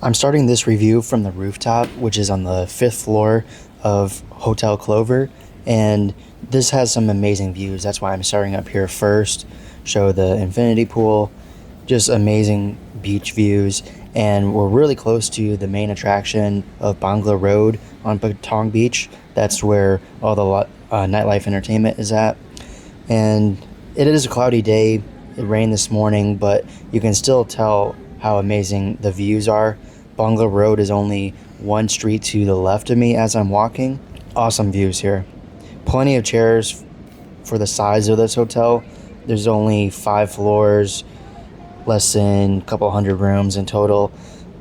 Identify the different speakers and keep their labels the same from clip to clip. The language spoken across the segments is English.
Speaker 1: I'm starting this review from the rooftop, which is on the 5th floor of Hotel Clover, and this has some amazing views. That's why I'm starting up here first. Show the infinity pool, just amazing beach views, and we're really close to the main attraction of Bangla Road on Patong Beach. That's where all the nightlife entertainment is at. And it is a cloudy day. It rained this morning, but you can still tell how amazing the views are. Bangla Road is only one street to the left of me as I'm walking. Awesome views here. Plenty of chairs for the size of this hotel. There's only 5 floors, less than a couple hundred rooms in total,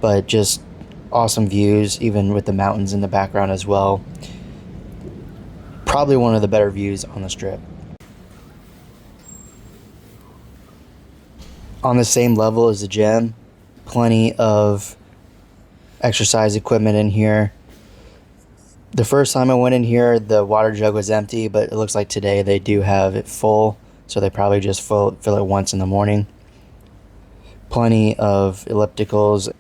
Speaker 1: but just awesome views, even with the mountains in the background as well. Probably one of the better views on the strip. On the same level as the gym, plenty of exercise equipment in here. The first time I went in here, the water jug was empty, but it looks like today they do have it full, so they probably just fill it once in the morning. Plenty of ellipticals.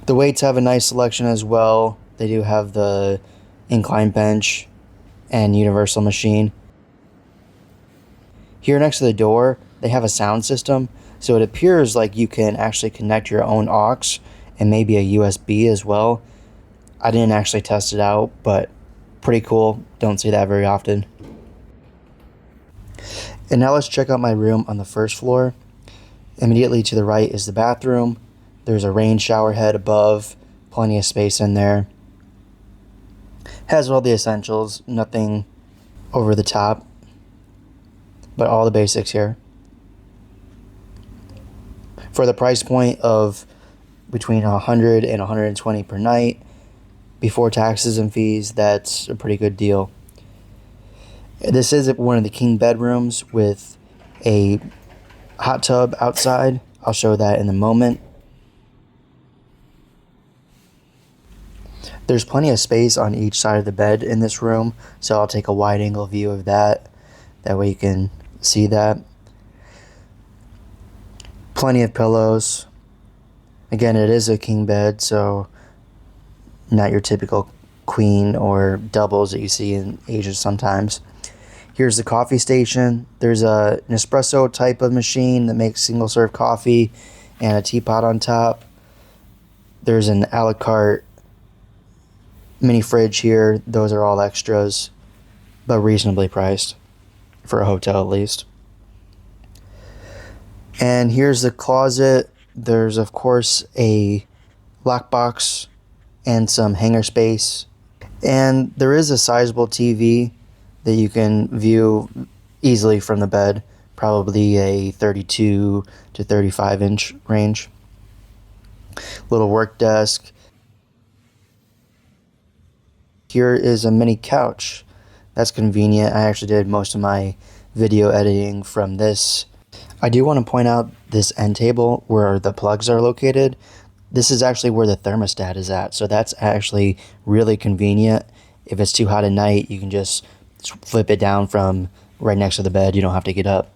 Speaker 1: The weights have a nice selection as well. They do have the incline bench and universal machine. Here next to the door, they have a sound system, so it appears like you can actually connect your own aux and maybe a USB as well. I didn't actually test it out, but pretty cool. Don't see that very often. And now let's check out my room on the first floor. Immediately to the right is the bathroom. There's a rain shower head above, plenty of space in there. Has all the essentials, nothing over the top, but all the basics here. For the price point of between $100 and $120 per night, before taxes and fees, that's a pretty good deal. This is one of the king bedrooms with a hot tub outside. I'll show that in a moment. There's plenty of space on each side of the bed in this room, so I'll take a wide angle view of that. That way you can see that. Plenty of pillows. Again, it is a king bed, so not your typical queen or doubles that you see in Asia sometimes. Here's the coffee station. There's an espresso type of machine that makes single serve coffee and a teapot on top. There's an a la carte mini fridge here. Those are all extras, but reasonably priced for a hotel at least. And here's the closet. There's of course a lockbox and some hanger space. And there is a sizable TV that you can view easily from the bed, probably a 32 to 35 inch range. Little work desk. Here is a mini couch. That's convenient. I actually did most of my video editing from this. I do want to point out this end table where the plugs are located. This is actually where the thermostat is at, so that's actually really convenient. If it's too hot at night, you can just flip it down from right next to the bed. You don't have to get up.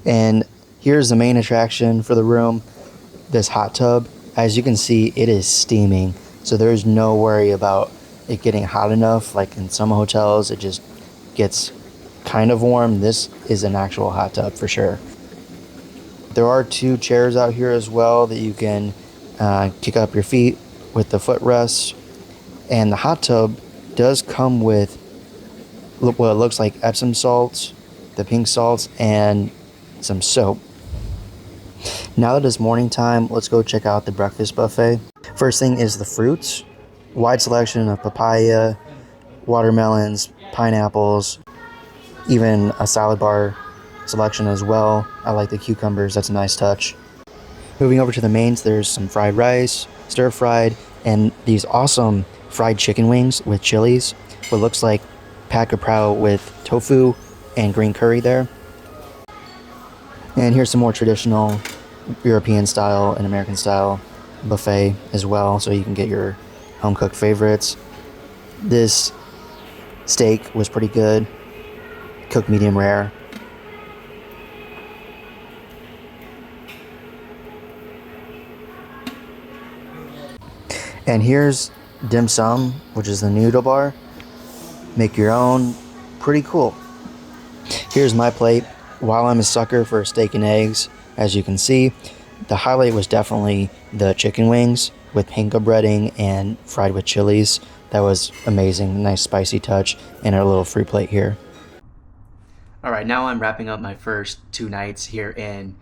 Speaker 1: And here's the main attraction for the room, this hot tub. As you can see, it is steaming, so there's no worry about it getting hot enough. Like in some hotels, it just gets kind of warm. This is an actual hot tub for sure. There are 2 chairs out here as well that you can kick up your feet with the footrests. And the hot tub does come with what looks like Epsom salts, the pink salts, and some soap. Now that it's morning time, let's go check out the breakfast buffet. First thing is the fruits. Wide selection of papaya, watermelons, pineapples, even a salad bar selection as well. I like the cucumbers, that's a nice touch. Moving over to the mains, there's some fried rice, stir fried, and these awesome fried chicken wings with chilies. What looks like pat kaprao with tofu and green curry there. And here's some more traditional European style and American style buffet as well, so you can get your home cooked favorites. This steak was pretty good, cooked medium rare. And here's dim sum, which is the noodle bar. Make your own. Pretty cool. Here's my plate. While I'm a sucker for steak and eggs, as you can see, the highlight was definitely the chicken wings with panko breading and fried with chilies. That was amazing. Nice spicy touch, and a little free plate here. All right, now I'm wrapping up my first 2 nights here in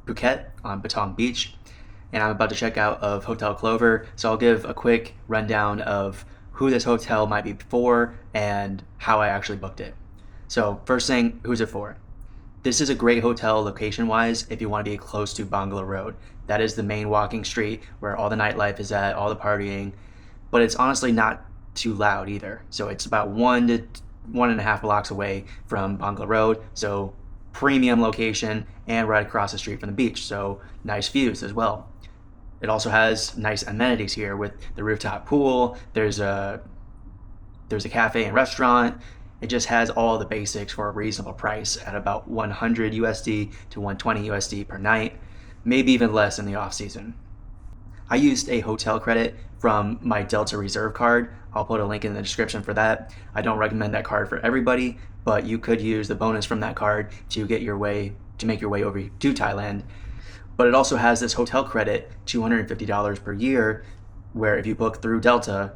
Speaker 1: Phuket on Patong Beach, and I'm about to check out of Hotel Clover. So I'll give a quick rundown of who this hotel might be for and how I actually booked it. So first thing, who's it for? This is a great hotel location-wise if you want to be close to Bangla Road. That is the main walking street where all the nightlife is at, all the partying, but it's honestly not too loud either. So it's about 1 to 1.5 blocks away from Bangla Road, so premium location and right across the street from the beach, so nice views as well. It also has nice amenities here with the rooftop pool. There's a cafe and restaurant. It just has all the basics for a reasonable price at about 100 USD to 120 USD per night, maybe even less in the off season. I used a hotel credit from my Delta Reserve card. I'll put a link in the description for that. I don't recommend that card for everybody, but you could use the bonus from that card to make your way over to Thailand. But it also has this hotel credit, $250 per year, where if you book through Delta,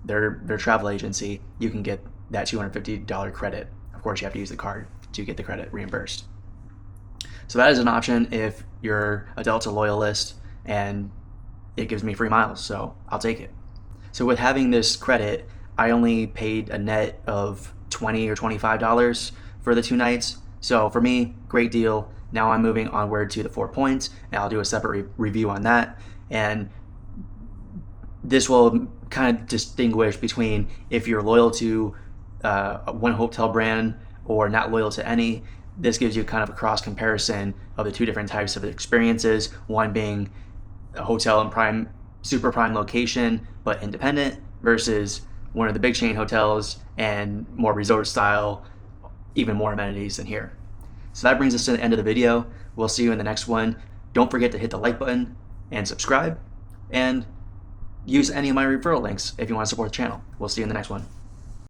Speaker 1: their travel agency, you can get that $250 credit. Of course, you have to use the card to get the credit reimbursed. So that is an option if you're a Delta loyalist, and it gives me free miles, so I'll take it. So with having this credit, I only paid a net of $20 or $25 for the 2 nights. So for me, great deal. Now I'm moving onward to the 4 points, and I'll do a separate review on that. And this will kind of distinguish between if you're loyal to one hotel brand or not loyal to any. This gives you kind of a cross comparison of the 2 different types of experiences, one being a hotel in super prime location but independent versus one of the big chain hotels and more resort style, even more amenities than here. So that brings us to the end of the video. We'll see you in the next one. Don't forget to hit the like button and subscribe, and use any of my referral links if you want to support the channel. We'll see you in the next one.